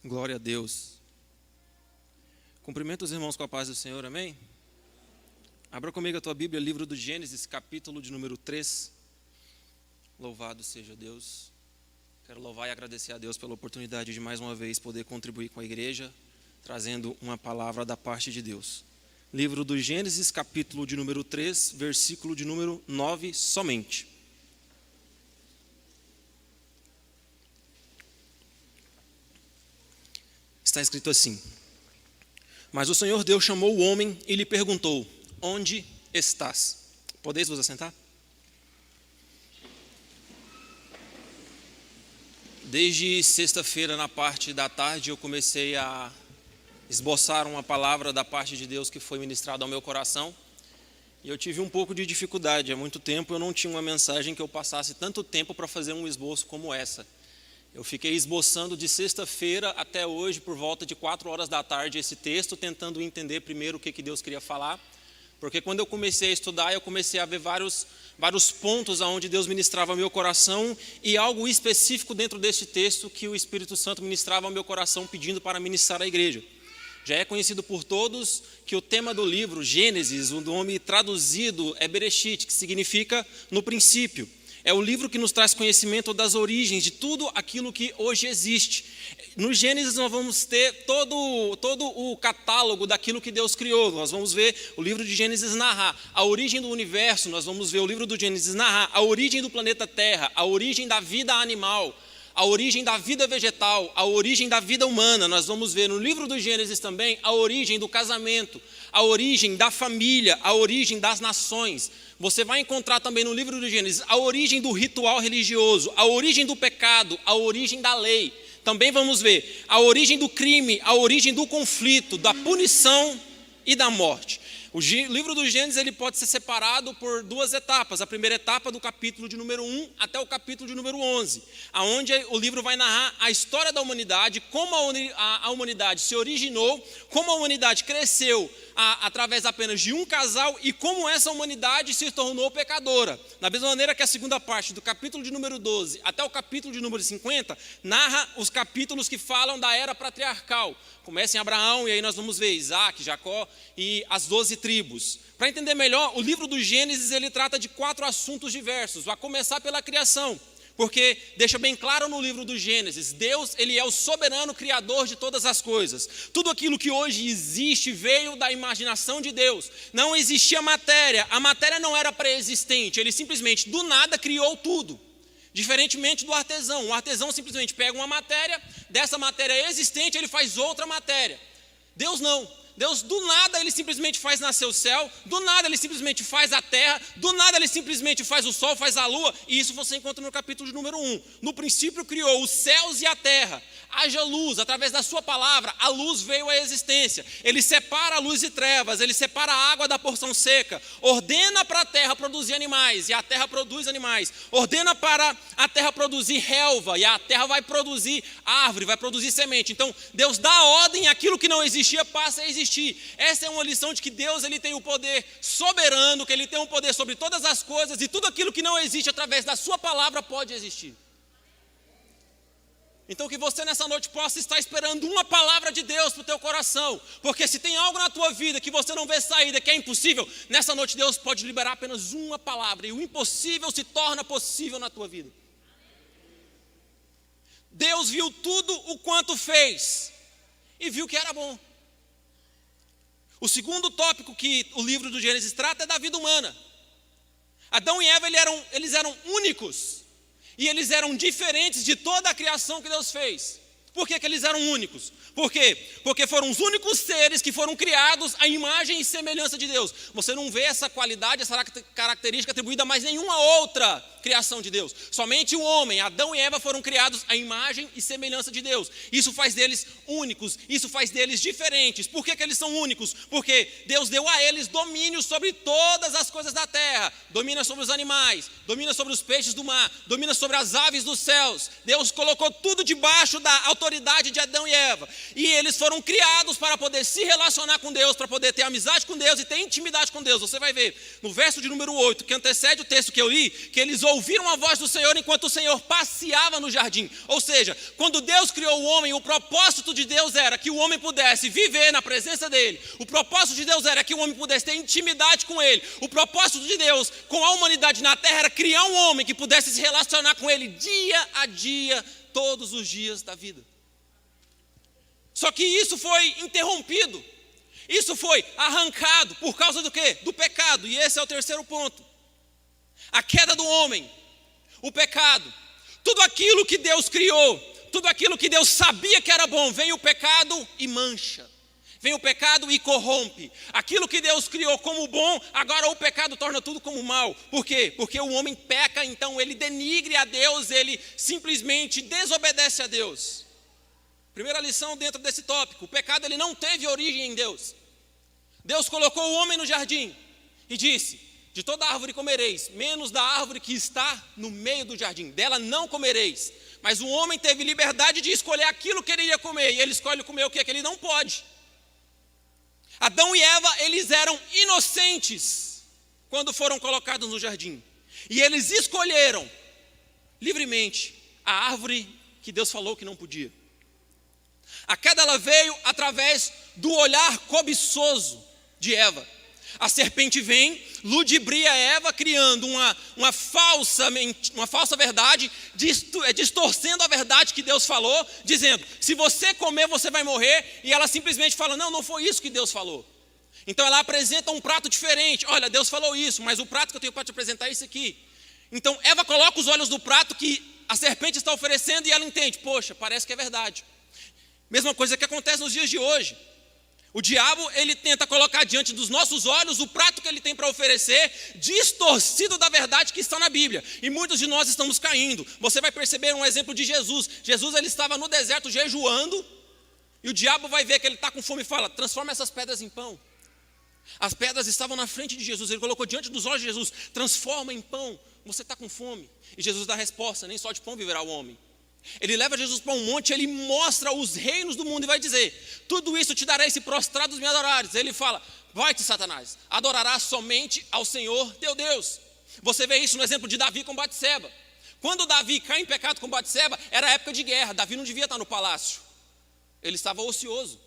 Glória a Deus. Cumprimento os irmãos com a paz do Senhor, amém? Abra comigo a tua Bíblia, livro do Gênesis, capítulo de número 3. Louvado seja Deus. Quero louvar e agradecer a Deus pela oportunidade de mais uma vez poder contribuir com a igreja, trazendo uma palavra da parte de Deus. Livro do Gênesis, capítulo de número 3, versículo de número 9 somente. Está escrito assim: Mas o Senhor Deus chamou o homem e lhe perguntou: onde estás? Podeis vos assentar? Desde sexta-feira, na parte da tarde, eu comecei a esboçar uma palavra da parte de Deus que foi ministrada ao meu coração. E eu tive um pouco de dificuldade. Há muito tempo eu não tinha uma mensagem que eu passasse tanto tempo para fazer um esboço como essa. Eu fiquei esboçando de sexta-feira até hoje, por volta de 4 horas da tarde, esse texto, tentando entender primeiro o que Deus queria falar. Porque quando eu comecei a estudar, eu comecei a ver vários pontos onde Deus ministrava ao meu coração e algo específico dentro deste texto que o Espírito Santo ministrava ao meu coração, pedindo para ministrar à igreja. Já é conhecido por todos que o tema do livro, Gênesis, o nome traduzido é Bereshit, que significa no princípio. É o livro que nos traz conhecimento das origens de tudo aquilo que hoje existe. No Gênesis nós vamos ter todo o catálogo daquilo que Deus criou. Nós vamos ver o livro de Gênesis narrar a origem do universo, nós vamos ver o livro do Gênesis narrar a origem do planeta Terra, a origem da vida animal, a origem da vida vegetal, a origem da vida humana. Nós vamos ver no livro do Gênesis também a origem do casamento, a origem da família, a origem das nações. Você vai encontrar também no livro do Gênesis a origem do ritual religioso, a origem do pecado, a origem da lei. Também vamos ver a origem do crime, a origem do conflito, da punição e da morte. O livro do Gênesis ele pode ser separado por 2 etapas. A primeira etapa do capítulo de número 1 até o capítulo de número 11, aonde o livro vai narrar a história da humanidade, como a humanidade se originou, como a humanidade cresceu através apenas de um casal e como essa humanidade se tornou pecadora. Da mesma maneira que a segunda parte do capítulo de número 12 até o capítulo de número 50 narra os capítulos que falam da era patriarcal. Começa em Abraão e aí nós vamos ver Isaac, Jacó e as 12 tribos. Para entender melhor, o livro do Gênesis ele trata de 4 assuntos diversos, a começar pela criação. Porque deixa bem claro no livro do Gênesis, Deus ele é o soberano criador de todas as coisas. Tudo aquilo que hoje existe veio da imaginação de Deus. Não existia matéria, a matéria não era pré-existente, ele simplesmente do nada criou tudo. Diferentemente do artesão, o artesão simplesmente pega uma matéria, dessa matéria existente ele faz outra matéria. Deus não. Deus do nada ele simplesmente faz nascer o céu, do nada ele simplesmente faz a terra, do nada ele simplesmente faz o sol, faz a lua, e isso você encontra no capítulo de número 1. No princípio criou os céus e a terra, haja luz, através da sua palavra, a luz veio à existência. Ele separa a luz e trevas, ele separa a água da porção seca, ordena para a terra produzir animais, e a terra produz animais, ordena para a terra produzir relva, e a terra vai produzir árvore, vai produzir semente. Então Deus dá ordem, aquilo que não existia passa a existir. Essa é uma lição de que Deus ele tem o poder soberano, que ele tem o poder sobre todas as coisas e tudo aquilo que não existe através da sua palavra pode existir. Então que você nessa noite possa estar esperando uma palavra de Deus para o teu coração, porque se tem algo na tua vida que você não vê saída, que é impossível, nessa noite Deus pode liberar apenas uma palavra e o impossível se torna possível na tua vida. Deus viu tudo o quanto fez e viu que era bom. O segundo tópico que o livro do Gênesis trata é da vida humana. Adão e Eva eles eram únicos e eles eram diferentes de toda a criação que Deus fez. Por que eles eram únicos? Por quê? Porque foram os únicos seres que foram criados à imagem e semelhança de Deus. Você não vê essa qualidade, essa característica atribuída a mais nenhuma outra criação de Deus. Somente o homem, Adão e Eva, foram criados à imagem e semelhança de Deus. Isso faz deles únicos, isso faz deles diferentes. Por que eles são únicos? Porque Deus deu a eles domínio sobre todas as coisas da terra. Domina sobre os animais, domina sobre os peixes do mar, domina sobre as aves dos céus. Deus colocou tudo debaixo da autoridade de Adão e Eva. E eles foram criados para poder se relacionar com Deus, para poder ter amizade com Deus e ter intimidade com Deus. Você vai ver no verso de número 8, que antecede o texto que eu li, que eles ouviram a voz do Senhor enquanto o Senhor passeava no jardim. Ou seja, quando Deus criou o homem, o propósito de Deus era que o homem pudesse viver na presença dele. O propósito de Deus era que o homem pudesse ter intimidade com ele. O propósito de Deus com a humanidade na terra era criar um homem que pudesse se relacionar com ele dia a dia, todos os dias da vida. Só que isso foi interrompido. Isso foi arrancado por causa do quê? Do pecado. E esse é o terceiro ponto. A queda do homem, o pecado. Tudo aquilo que Deus criou, tudo aquilo que Deus sabia que era bom, vem o pecado e mancha. Vem o pecado e corrompe. Aquilo que Deus criou como bom, agora o pecado torna tudo como mal. Por quê? Porque o homem peca, então ele denigre a Deus, ele simplesmente desobedece a Deus. Primeira lição dentro desse tópico: o pecado ele não teve origem em Deus. Deus colocou o homem no jardim e disse: de toda árvore comereis, menos da árvore que está no meio do jardim, dela não comereis. Mas o homem teve liberdade de escolher aquilo que ele iria comer, e ele escolhe comer o que ele não pode. Adão e Eva, eles eram inocentes quando foram colocados no jardim, e eles escolheram livremente a árvore que Deus falou que não podia. A queda ela veio através do olhar cobiçoso de Eva. A serpente vem, ludibria Eva, criando uma falsa verdade, distorcendo a verdade que Deus falou, dizendo: se você comer, você vai morrer. E ela simplesmente fala: não foi isso que Deus falou. Então ela apresenta um prato diferente. Olha, Deus falou isso, mas o prato que eu tenho para te apresentar é esse aqui. Então Eva coloca os olhos no prato que a serpente está oferecendo e ela entende: poxa, parece que é verdade. Mesma coisa que acontece nos dias de hoje. O diabo, ele tenta colocar diante dos nossos olhos o prato que ele tem para oferecer, distorcido da verdade que está na Bíblia. E muitos de nós estamos caindo. Você vai perceber um exemplo de Jesus. Jesus, ele estava no deserto jejuando, e o diabo vai ver que ele está com fome e fala: transforma essas pedras em pão. As pedras estavam na frente de Jesus, ele colocou diante dos olhos de Jesus: transforma em pão, você está com fome. E Jesus dá a resposta: nem só de pão viverá o homem. Ele leva Jesus para um monte, ele mostra os reinos do mundo e vai dizer: tudo isso te darei se prostrados me adorares. Ele fala: vai-te, Satanás, adorarás somente ao Senhor teu Deus. Você vê isso no exemplo de Davi com Batseba. Quando Davi cai em pecado com Batseba, era época de guerra. Davi não devia estar no palácio, ele estava ocioso.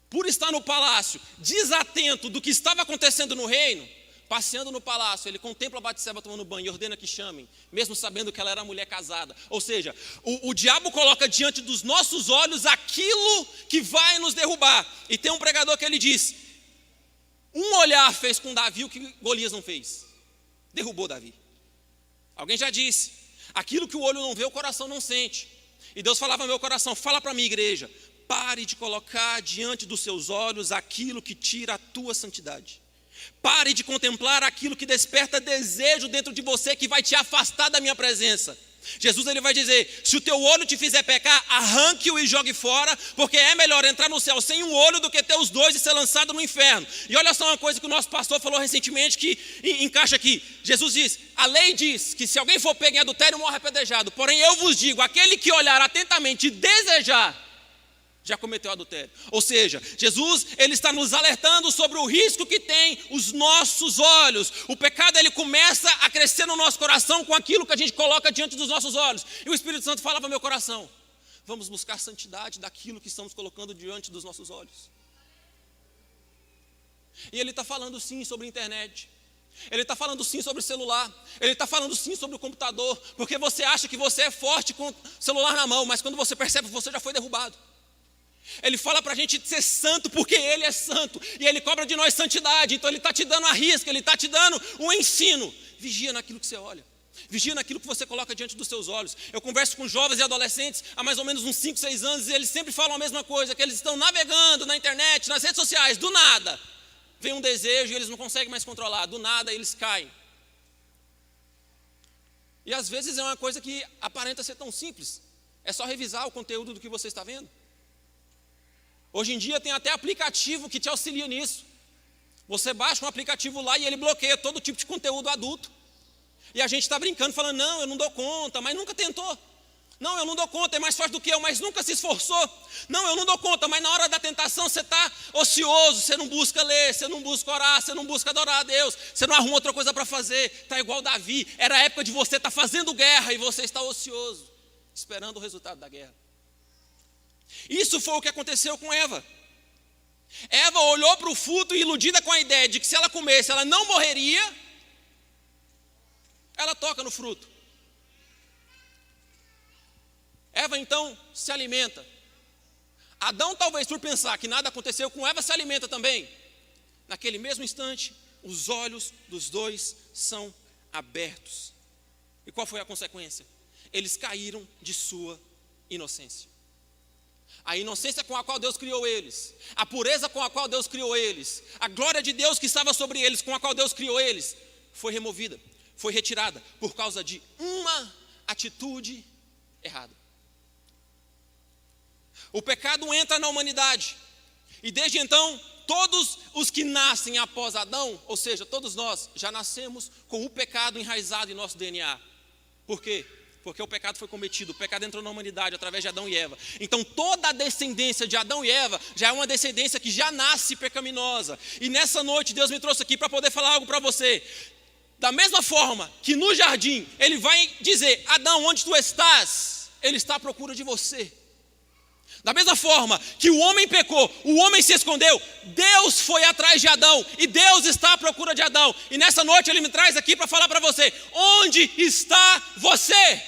Por estar no palácio, desatento do que estava acontecendo no reino, passeando no palácio, ele contempla Batseba tomando banho e ordena que chamem, mesmo sabendo que ela era mulher casada. Ou seja, o diabo coloca diante dos nossos olhos aquilo que vai nos derrubar. E tem um pregador que ele diz: um olhar fez com Davi o que Golias não fez, derrubou Davi. Alguém já disse: aquilo que o olho não vê, o coração não sente. E Deus falava ao meu coração: fala para a minha igreja, pare de colocar diante dos seus olhos aquilo que tira a tua santidade. Pare de contemplar aquilo que desperta desejo dentro de você, que vai te afastar da minha presença. Jesus, ele vai dizer: se o teu olho te fizer pecar, arranque-o e jogue fora, porque é melhor entrar no céu sem um olho do que ter os dois e ser lançado no inferno. E olha só uma coisa que o nosso pastor falou recentemente que encaixa aqui. Jesus diz: a lei diz que se alguém for pego em adultério, morre apedrejado. Porém eu vos digo, aquele que olhar atentamente e desejar, já cometeu adultério. Ou seja, Jesus, ele está nos alertando sobre o risco que tem os nossos olhos. O pecado, ele começa a crescer no nosso coração com aquilo que a gente coloca diante dos nossos olhos. E o Espírito Santo fala para o meu coração: vamos buscar santidade daquilo que estamos colocando diante dos nossos olhos. E ele está falando sim sobre a internet. Ele está falando sim sobre o celular. Ele está falando sim sobre o computador. Porque você acha que você é forte com o celular na mão, mas quando você percebe, você já foi derrubado. Ele fala para a gente ser santo porque Ele é santo, e Ele cobra de nós santidade. Então Ele está te dando a risca, Ele está te dando um ensino. Vigia naquilo que você olha, vigia naquilo que você coloca diante dos seus olhos. Eu converso com jovens e adolescentes há mais ou menos uns 5, 6 anos, e eles sempre falam a mesma coisa, que eles estão navegando na internet, nas redes sociais, do nada vem um desejo e eles não conseguem mais controlar, do nada eles caem. E às vezes é uma coisa que aparenta ser tão simples, é só revisar o conteúdo do que você está vendo. Hoje em dia tem até aplicativo que te auxilia nisso. Você baixa um aplicativo lá e ele bloqueia todo tipo de conteúdo adulto. E a gente está brincando, falando: não, eu não dou conta, mas nunca tentou. Não, eu não dou conta, é mais forte do que eu, mas nunca se esforçou. Não, eu não dou conta, mas na hora da tentação você está ocioso, você não busca ler, você não busca orar, você não busca adorar a Deus, você não arruma outra coisa para fazer. Está igual Davi, era a época de você estar fazendo guerra e você está ocioso, esperando o resultado da guerra. Isso foi o que aconteceu com Eva. Eva olhou para o fruto iludida com a ideia de que se ela comesse ela não morreria. Ela toca no fruto. Eva então se alimenta. Adão, talvez por pensar que nada aconteceu com Eva, se alimenta também. Naquele mesmo instante, os olhos dos dois são abertos. E qual foi a consequência? Eles caíram de sua inocência. A inocência com a qual Deus criou eles, a pureza com a qual Deus criou eles, a glória de Deus que estava sobre eles, com a qual Deus criou eles, foi removida, foi retirada por causa de uma atitude errada. O pecado entra na humanidade, e desde então, todos os que nascem após Adão, ou seja, todos nós, já nascemos com o pecado enraizado em nosso DNA. Por quê? Porque o pecado foi cometido, o pecado entrou na humanidade através de Adão e Eva. Então toda a descendência de Adão e Eva já é uma descendência que já nasce pecaminosa. E nessa noite Deus me trouxe aqui para poder falar algo para você. Da mesma forma que no jardim ele vai dizer: Adão, onde tu estás? Ele está à procura de você. Da mesma forma que o homem pecou, o homem se escondeu, Deus foi atrás de Adão e Deus está à procura de Adão. E nessa noite ele me traz aqui para falar para você: onde está você?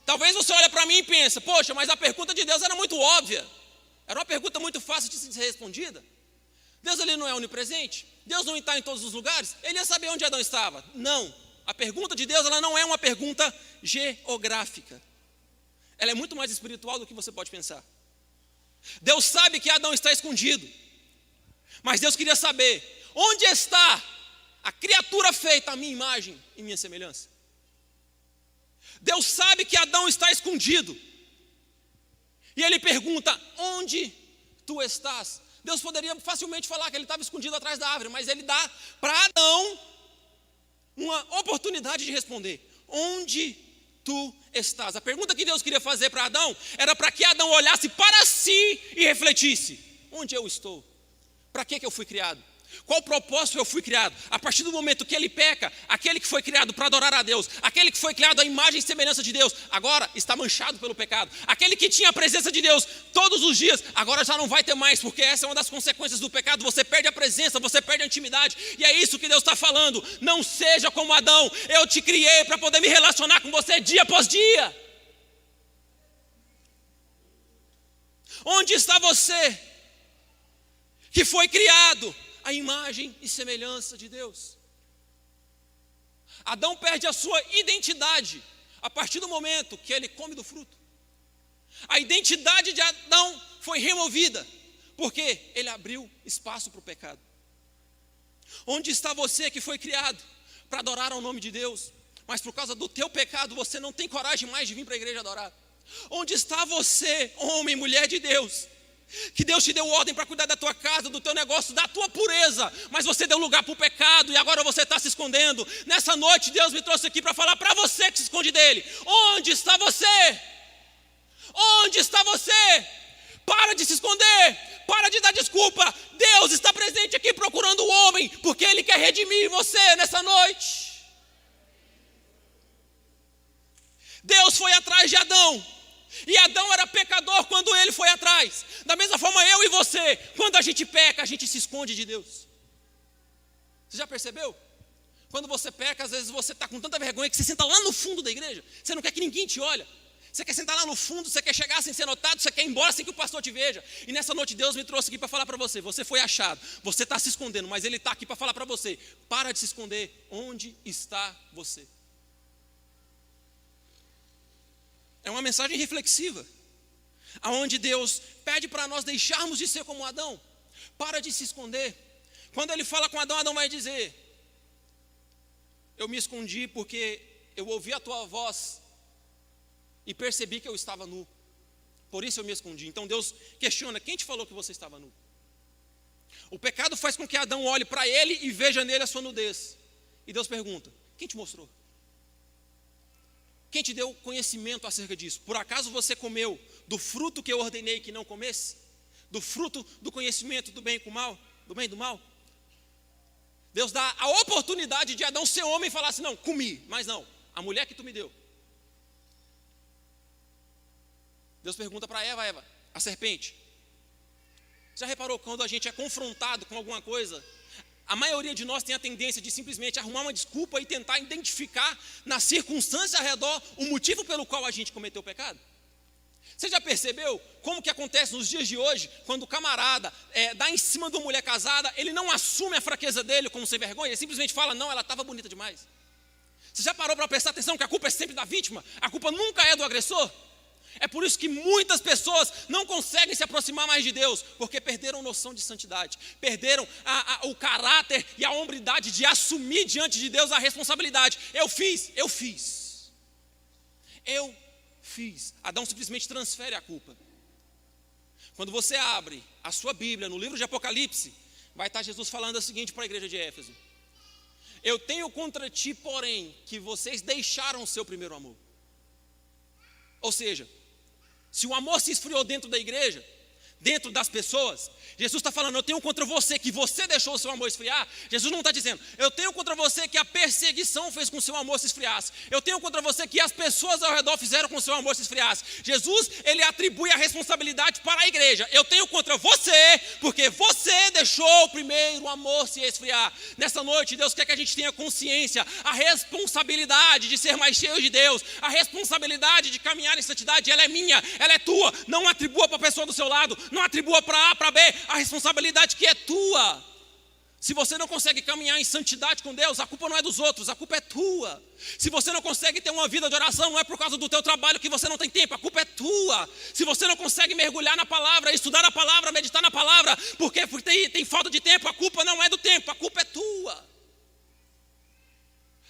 Talvez você olhe para mim e pense: poxa, mas a pergunta de Deus era muito óbvia. Era uma pergunta muito fácil de ser respondida. Deus ele não é onipresente? Deus não está em todos os lugares? Ele ia saber onde Adão estava? Não. A pergunta de Deus ela não é uma pergunta geográfica. Ela é muito mais espiritual do que você pode pensar. Deus sabe que Adão está escondido. Mas Deus queria saber: onde está a criatura feita à minha imagem e minha semelhança? Deus sabe que Adão está escondido. E ele pergunta: onde tu estás? Deus poderia facilmente falar que ele estava escondido atrás da árvore, mas ele dá para Adão uma oportunidade de responder: onde tu estás? A pergunta que Deus queria fazer para Adão era para que Adão olhasse para si e refletisse: onde eu estou? Para que eu fui criado? Qual propósito eu fui criado? A partir do momento que ele peca, aquele que foi criado para adorar a Deus, aquele que foi criado à imagem e semelhança de Deus, agora está manchado pelo pecado. Aquele que tinha a presença de Deus todos os dias, agora já não vai ter mais, porque essa é uma das consequências do pecado. Você perde a presença, você perde a intimidade, e é isso que Deus está falando: não seja como Adão. Eu te criei para poder me relacionar com você dia após dia. Onde está você que foi criado a imagem e semelhança de Deus? Adão perde a sua identidade a partir do momento que ele come do fruto. A identidade de Adão foi removida, porque ele abriu espaço para o pecado. Onde está você que foi criado para adorar ao nome de Deus, mas por causa do teu pecado você não tem coragem mais de vir para a igreja adorar? Onde está você, homem, mulher de Deus, que Deus te deu ordem para cuidar da tua casa, do teu negócio, da tua pureza, mas você deu lugar para o pecado e agora você está se escondendo? Nessa noite Deus me trouxe aqui para falar para você que se esconde dele: onde está você? Onde está você? Para de se esconder, para de dar desculpa. Deus está presente aqui procurando o homem, porque ele quer redimir você nessa noite. Deus foi atrás de Adão, e Adão era pecador quando ele foi atrás. Da mesma forma eu e você, quando a gente peca, a gente se esconde de Deus. Você já percebeu? Quando você peca, às vezes você está com tanta vergonha que você senta lá no fundo da igreja. Você não quer que ninguém te olhe. Você quer sentar lá no fundo, você quer chegar sem ser notado, você quer ir embora sem que o pastor te veja. E nessa noite Deus me trouxe aqui para falar para você: você foi achado, você está se escondendo, mas Ele está aqui para falar para você: para de se esconder. Onde está você? É uma mensagem reflexiva, aonde Deus pede para nós deixarmos de ser como Adão. Para de se esconder. Quando Ele fala com Adão, Adão vai dizer: eu me escondi porque eu ouvi a tua voz e percebi que eu estava nu, por isso eu me escondi. Então Deus questiona: quem te falou que você estava nu? O pecado faz com que Adão olhe para ele e veja nele a sua nudez. E Deus pergunta: quem te mostrou? Quem te deu conhecimento acerca disso? Por acaso você comeu do fruto que eu ordenei que não comesse? Do fruto do conhecimento do bem e do mal? Do bem e do mal? Deus dá a oportunidade de Adão ser homem e falar assim, não, comi, mas não, a mulher que tu me deu. Deus pergunta para Eva, a serpente, já reparou quando a gente é confrontado com alguma coisa, a maioria de nós tem a tendência de simplesmente arrumar uma desculpa e tentar identificar na circunstância ao redor o motivo pelo qual a gente cometeu o pecado? Você já percebeu como que acontece nos dias de hoje, quando o camarada dá em cima de uma mulher casada, ele não assume a fraqueza dele como sem vergonha, ele simplesmente fala, não, ela estava bonita demais. Você já parou para prestar atenção que a culpa é sempre da vítima? A culpa nunca é do agressor? É por isso que muitas pessoas não conseguem se aproximar mais de Deus, porque perderam noção de santidade, perderam o caráter e a hombridade de assumir diante de Deus a responsabilidade. Eu fiz. Adão simplesmente transfere a culpa. Quando você abre a sua Bíblia no livro de Apocalipse, vai estar Jesus falando o seguinte para a igreja de Éfeso: eu tenho contra ti, porém, que vocês deixaram o seu primeiro amor. Ou seja, se o amor se esfriou dentro da igreja, dentro das pessoas, Jesus está falando, eu tenho contra você que você deixou o seu amor esfriar. Jesus não está dizendo, eu tenho contra você que a perseguição fez com que o seu amor se esfriasse. Eu tenho contra você que as pessoas ao redor fizeram com que o seu amor se esfriasse. Jesus, ele atribui a responsabilidade para a igreja. Eu tenho contra você, porque você deixou o primeiro amor se esfriar. Nessa noite, Deus quer que a gente tenha consciência, a responsabilidade de ser mais cheio de Deus, a responsabilidade de caminhar em santidade, ela é minha, ela é tua. Não atribua para a pessoa do seu lado, não atribua para A, para B, a responsabilidade que é tua. Se você não consegue caminhar em santidade com Deus, a culpa não é dos outros, a culpa é tua. Se você não consegue ter uma vida de oração, não é por causa do teu trabalho que você não tem tempo, a culpa é tua. Se você não consegue mergulhar na palavra, estudar a palavra, meditar na palavra, porque tem falta de tempo, a culpa não é do tempo, a culpa é tua.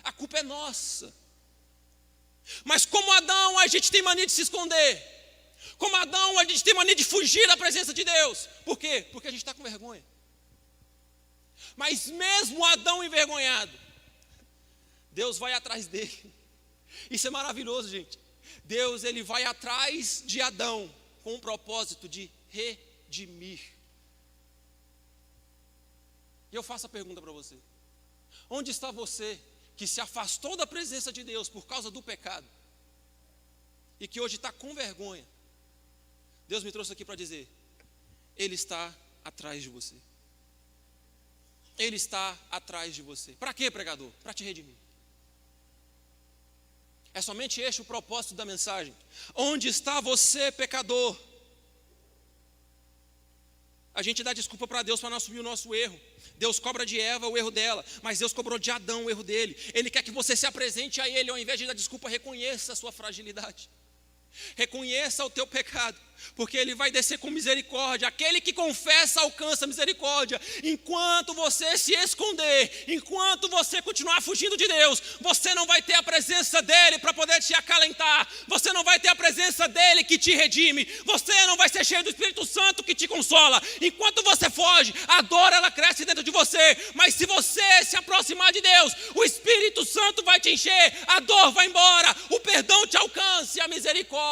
A culpa é nossa. Mas como Adão, a gente tem mania de se esconder. Como Adão, a gente tem mania de fugir da presença de Deus. Por quê? Porque a gente está com vergonha. Mas mesmo Adão envergonhado, Deus vai atrás dele. Isso é maravilhoso, gente. Deus, ele vai atrás de Adão com o propósito de redimir. E eu faço a pergunta para você: onde está você que se afastou da presença de Deus por causa do pecado e que hoje está com vergonha? Deus me trouxe aqui para dizer, Ele está atrás de você. Ele está atrás de você. Para quê, pregador? Para te redimir. É somente este o propósito da mensagem. Onde está você, pecador? A gente dá desculpa para Deus para não assumir o nosso erro. Deus cobra de Eva o erro dela, mas Deus cobrou de Adão o erro dele. Ele quer que você se apresente a Ele, ao invés de dar desculpa, reconheça a sua fragilidade. Reconheça o teu pecado, porque Ele vai descer com misericórdia. Aquele que confessa alcança misericórdia. Enquanto você se esconder, enquanto você continuar fugindo de Deus, você não vai ter a presença dEle para poder te acalentar. Você não vai ter a presença dEle que te redime. Você não vai ser cheio do Espírito Santo que te consola. Enquanto você foge, a dor ela cresce dentro de você. Mas se você se aproximar de Deus, o Espírito Santo vai te encher, a dor vai embora, o perdão te alcança e a misericórdia.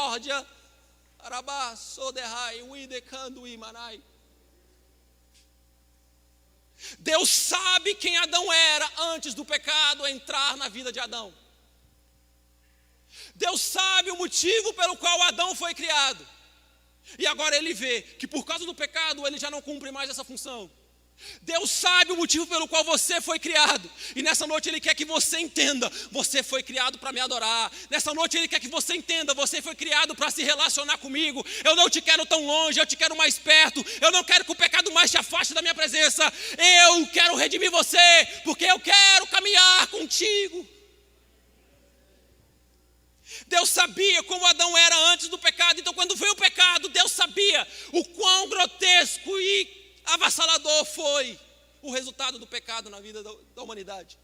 Deus sabe quem Adão era antes do pecado entrar na vida de Adão. Deus sabe o motivo pelo qual Adão foi criado. E agora Ele vê que por causa do pecado ele já não cumpre mais essa função. Deus sabe o motivo pelo qual você foi criado. E nessa noite Ele quer que você entenda: você foi criado para me adorar. Nessa noite Ele quer que você entenda: você foi criado para se relacionar comigo. Eu não te quero tão longe, eu te quero mais perto. Eu não quero que o pecado mais te afaste da minha presença. Eu quero redimir você, porque eu quero caminhar contigo. Deus sabia como Adão era antes do pecado. Então quando veio o pecado, Deus sabia o quão grotesco e avassalador foi o resultado do pecado na vida da humanidade.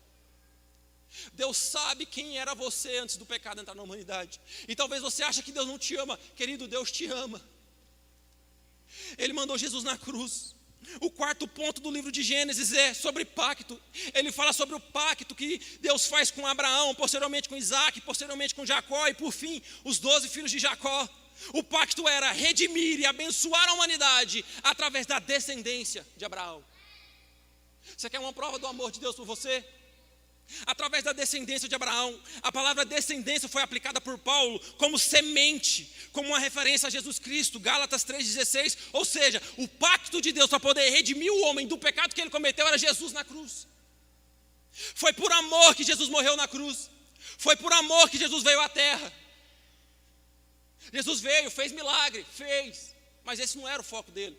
Deus sabe quem era você antes do pecado entrar na humanidade. E talvez você ache que Deus não te ama. Querido, Deus te ama. Ele mandou Jesus na cruz O quarto ponto do livro de Gênesis é sobre pacto. Ele fala sobre o pacto que Deus faz com Abraão, posteriormente com Isaac, posteriormente com Jacó e por fim os 12 filhos de Jacó. O pacto era redimir e abençoar a humanidade através da descendência de Abraão. Você quer uma prova do amor de Deus por você? Através da descendência de Abraão. A palavra descendência foi aplicada por Paulo como semente, como uma referência a Jesus Cristo, Gálatas 3,16. Ou seja, o pacto de Deus para poder redimir o homem do pecado que ele cometeu era Jesus na cruz. Foi por amor que Jesus morreu na cruz. Foi por amor que Jesus veio à terra. Jesus veio, fez milagre, fez, mas esse não era o foco dele.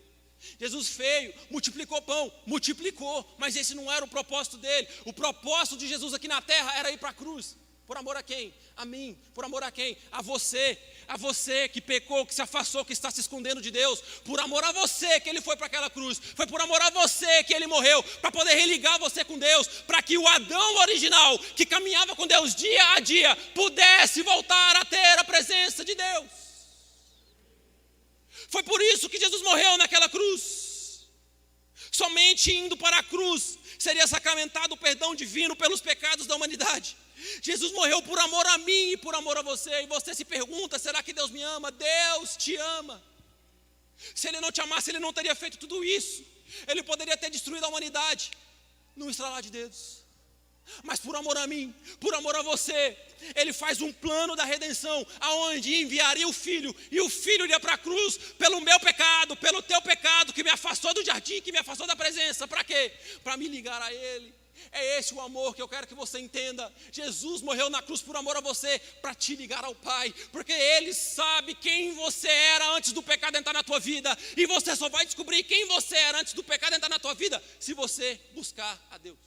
Jesus veio, multiplicou pão, multiplicou, mas esse não era o propósito dele. O propósito de Jesus aqui na terra era ir para a cruz. Por amor a quem? A mim. Por amor a quem? A você que pecou, que se afastou, que está se escondendo de Deus. Por amor a você que ele foi para aquela cruz. Foi por amor a você que ele morreu, para poder religar você com Deus, para que o Adão original, que caminhava com Deus dia a dia, pudesse voltar a ter a presença de Deus. Foi por isso que Jesus morreu naquela cruz. Somente indo para a cruz seria sacramentado o perdão divino pelos pecados da humanidade. Jesus morreu por amor a mim e por amor a você. E você se pergunta, será que Deus me ama? Deus te ama. Se Ele não te amasse, Ele não teria feito tudo isso. Ele poderia ter destruído a humanidade num estralar de dedos. Mas por amor a mim, por amor a você, Ele faz um plano da redenção, aonde enviaria o Filho, e o Filho iria para a cruz, pelo meu pecado, pelo teu pecado, que me afastou do jardim, que me afastou da presença. Para quê? Para me ligar a Ele. É esse o amor que eu quero que você entenda. Jesus morreu na cruz por amor a você, para te ligar ao Pai, porque Ele sabe quem você era antes do pecado entrar na tua vida, e você só vai descobrir quem você era antes do pecado entrar na tua vida, se você buscar a Deus.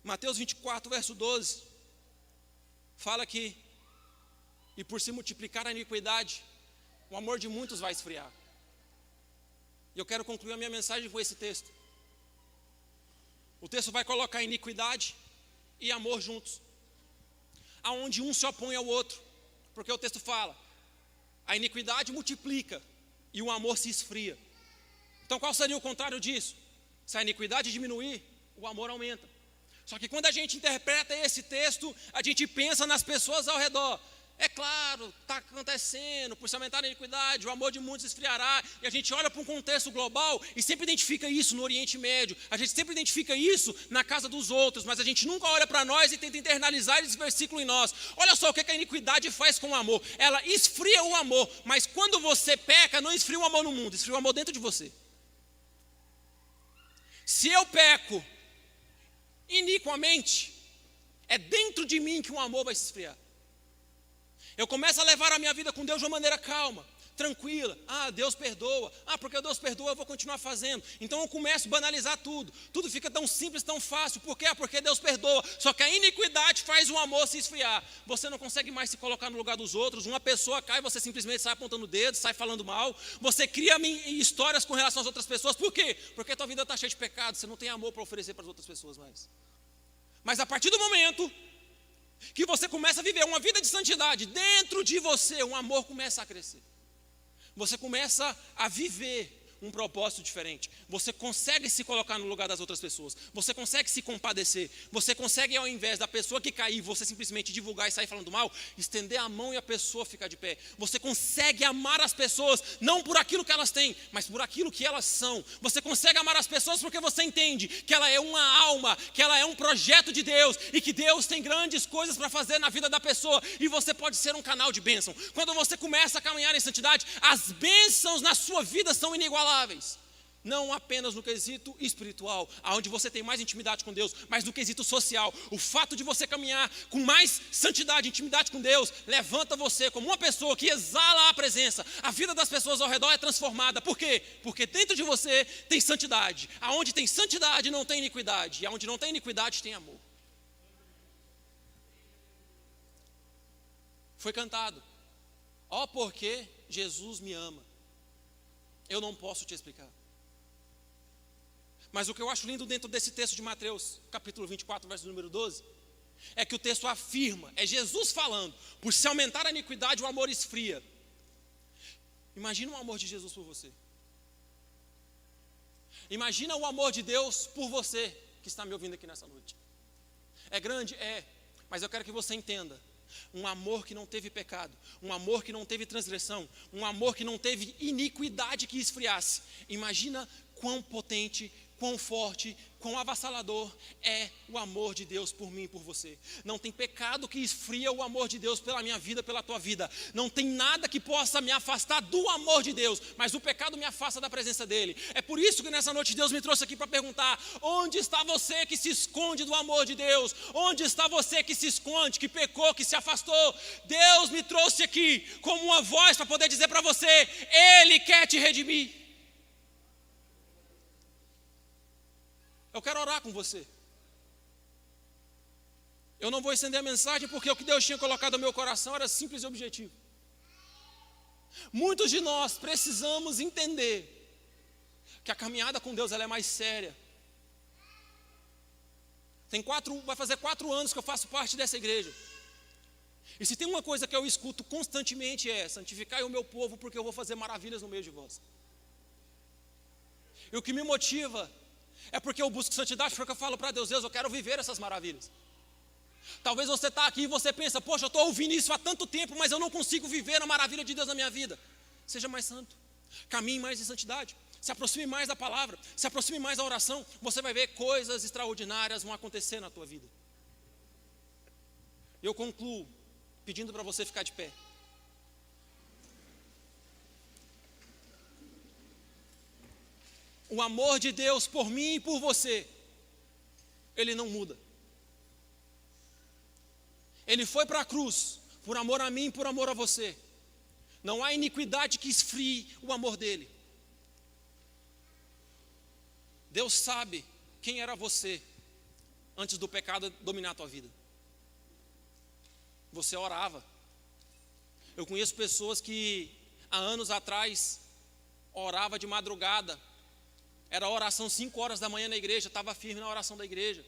Mateus 24, verso 12, fala que, e por se multiplicar a iniquidade, o amor de muitos vai esfriar. E eu quero concluir a minha mensagem com esse texto. O texto vai colocar iniquidade e amor juntos, aonde um se opõe ao outro, porque o texto fala, a iniquidade multiplica e o amor se esfria. Então qual seria o contrário disso? Se a iniquidade diminuir, o amor aumenta. Só que quando a gente interpreta esse texto, a gente pensa nas pessoas ao redor. É claro, está acontecendo, por se aumentar a iniquidade, o amor de muitos esfriará. E a gente olha para um contexto global e sempre identifica isso no Oriente Médio. A gente sempre identifica isso na casa dos outros, mas a gente nunca olha para nós e tenta internalizar esse versículo em nós. Olha só o que a iniquidade faz com o amor. Ela esfria o amor, mas quando você peca, não esfria o amor no mundo, esfria o amor dentro de você. Se eu peco iniquamente, é dentro de mim que o amor vai se esfriar. Eu começo a levar a minha vida com Deus de uma maneira calma, tranquila. Deus perdoa. Porque Deus perdoa, eu vou continuar fazendo. Então eu começo a banalizar tudo. Tudo fica tão simples, tão fácil. Por quê? Porque Deus perdoa. Só que a iniquidade faz o amor se esfriar. Você não consegue mais se colocar no lugar dos outros. Uma pessoa cai, você simplesmente sai apontando o dedo, sai falando mal. Você cria histórias com relação às outras pessoas. Por quê? Porque a tua vida está cheia de pecado. Você não tem amor para oferecer para as outras pessoas mais. Mas a partir do momento que você começa a viver uma vida de santidade, dentro de você um amor começa a crescer. Você começa a viver um propósito diferente. Você consegue se colocar no lugar das outras pessoas. Você consegue se compadecer. Você consegue, ao invés da pessoa que cair, você simplesmente divulgar e sair falando mal, estender a mão e a pessoa ficar de pé. Você consegue amar as pessoas, não por aquilo que elas têm, mas por aquilo que elas são. Você consegue amar as pessoas porque você entende que ela é uma alma, que ela é um projeto de Deus, e que Deus tem grandes coisas para fazer na vida da pessoa, e você pode ser um canal de bênção. Quando você começa a caminhar em santidade, as bênçãos na sua vida são inigualáveis. Não apenas no quesito espiritual, onde você tem mais intimidade com Deus, mas no quesito social. O fato de você caminhar com mais santidade, intimidade com Deus, levanta você como uma pessoa que exala a presença. A vida das pessoas ao redor é transformada. Por quê? Porque dentro de você tem santidade. Aonde tem santidade não tem iniquidade, e aonde não tem iniquidade tem amor. Foi cantado: porque Jesus me ama. Eu não posso te explicar. Mas o que eu acho lindo dentro desse texto de Mateus, capítulo 24, verso número 12, é que o texto afirma, é Jesus falando, por se aumentar a iniquidade, o amor esfria. Imagina o amor de Jesus por você. Imagina o amor de Deus por você que está me ouvindo aqui nessa noite. É grande? É. Mas eu quero que você entenda. Um amor que não teve pecado, um amor que não teve transgressão, um amor que não teve iniquidade que esfriasse. Imagina quão potente, quão forte, quão avassalador é o amor de Deus por mim e por você. Não tem pecado que esfria o amor de Deus pela minha vida, pela tua vida. Não tem nada que possa me afastar do amor de Deus, mas o pecado me afasta da presença dele. É por isso que nessa noite Deus me trouxe aqui para perguntar: onde está você que se esconde do amor de Deus? Onde está você que se esconde, que pecou, que se afastou? Deus me trouxe aqui como uma voz para poder dizer para você: Ele quer te redimir. Eu quero orar com você. Eu não vou estender a mensagem porque o que Deus tinha colocado no meu coração era simples e objetivo. Muitos de nós precisamos entender que a caminhada com Deus ela é mais séria. Vai fazer 4 anos que eu faço parte dessa igreja. E se tem uma coisa que eu escuto constantemente é: santificai o meu povo porque eu vou fazer maravilhas no meio de vós. E o que me motiva é porque eu busco santidade, porque eu falo para Deus: Deus, eu quero viver essas maravilhas. Talvez você está aqui e você pensa: poxa, eu estou ouvindo isso há tanto tempo, mas eu não consigo viver a maravilha de Deus na minha vida. Seja mais santo, caminhe mais em santidade, se aproxime mais da palavra, se aproxime mais da oração. Você vai ver coisas extraordinárias vão acontecer na tua vida. Eu concluo pedindo para você ficar de pé. O amor de Deus por mim e por você, ele não muda. Ele foi para a cruz por amor a mim e por amor a você. Não há iniquidade que esfrie o amor dele. Deus sabe quem era você antes do pecado dominar a tua vida. Você orava. Eu conheço pessoas que há anos atrás orava de madrugada. Era oração 5 horas da manhã na igreja, estava firme na oração da igreja.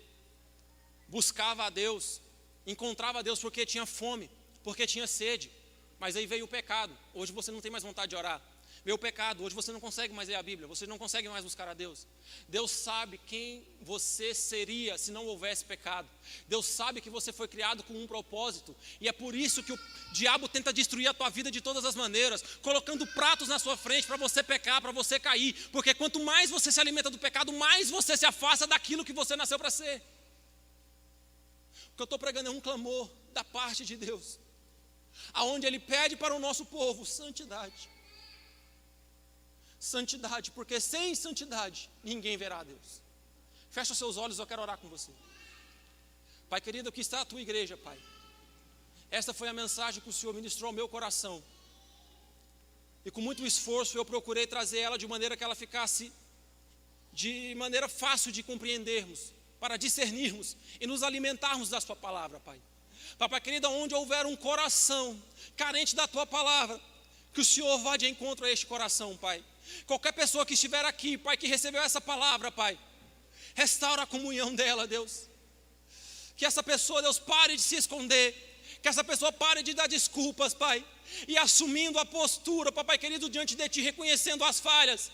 Buscava a Deus, encontrava a Deus porque tinha fome, porque tinha sede. Mas aí veio o pecado. Hoje você não tem mais vontade de orar. Veio o pecado, hoje você não consegue mais ler a Bíblia, você não consegue mais buscar a Deus. Deus sabe quem você seria se não houvesse pecado. Deus sabe que você foi criado com um propósito. E é por isso que o diabo tenta destruir a tua vida de todas as maneiras, colocando pratos na sua frente para você pecar, para você cair. Porque quanto mais você se alimenta do pecado, mais você se afasta daquilo que você nasceu para ser. O que eu estou pregando é um clamor da parte de Deus, aonde Ele pede para o nosso povo santidade. Santidade, porque sem santidade ninguém verá a Deus. Fecha os seus olhos, eu quero orar com você. Pai querido, aqui está a tua igreja, Pai. Esta foi a mensagem que o Senhor ministrou ao meu coração. E com muito esforço eu procurei trazer ela de maneira que ela ficasse de maneira fácil de compreendermos, para discernirmos e nos alimentarmos da sua palavra, Pai. Papai querido, onde houver um coração carente da tua palavra, que o Senhor vá de encontro a este coração, Pai. Qualquer pessoa que estiver aqui, Pai, que recebeu essa palavra, Pai, restaura a comunhão dela, Deus. Que essa pessoa, Deus, pare de se esconder. Que essa pessoa pare de dar desculpas, Pai. E assumindo a postura, Papai querido, diante de Ti, reconhecendo as falhas.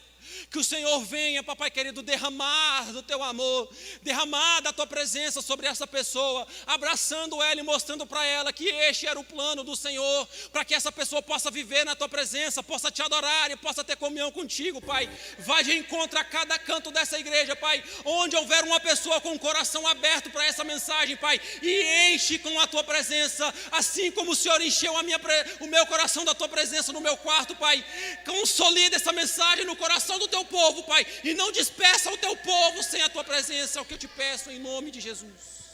Que o Senhor venha, Papai querido, derramar do Teu amor, derramar da Tua presença sobre essa pessoa, abraçando ela e mostrando para ela que este era o plano do Senhor, para que essa pessoa possa viver na Tua presença, possa Te adorar e possa ter comunhão contigo, Pai. Vai de encontro a cada canto dessa igreja, Pai, onde houver uma pessoa com o coração aberto para essa mensagem, Pai, e enche com a Tua presença, assim como o Senhor encheu o meu coração da Tua presença no meu quarto, Pai. Consolida essa mensagem no coração do Teu povo, Pai, e não dispersa o Teu povo sem a Tua presença. É o que eu Te peço em nome de Jesus.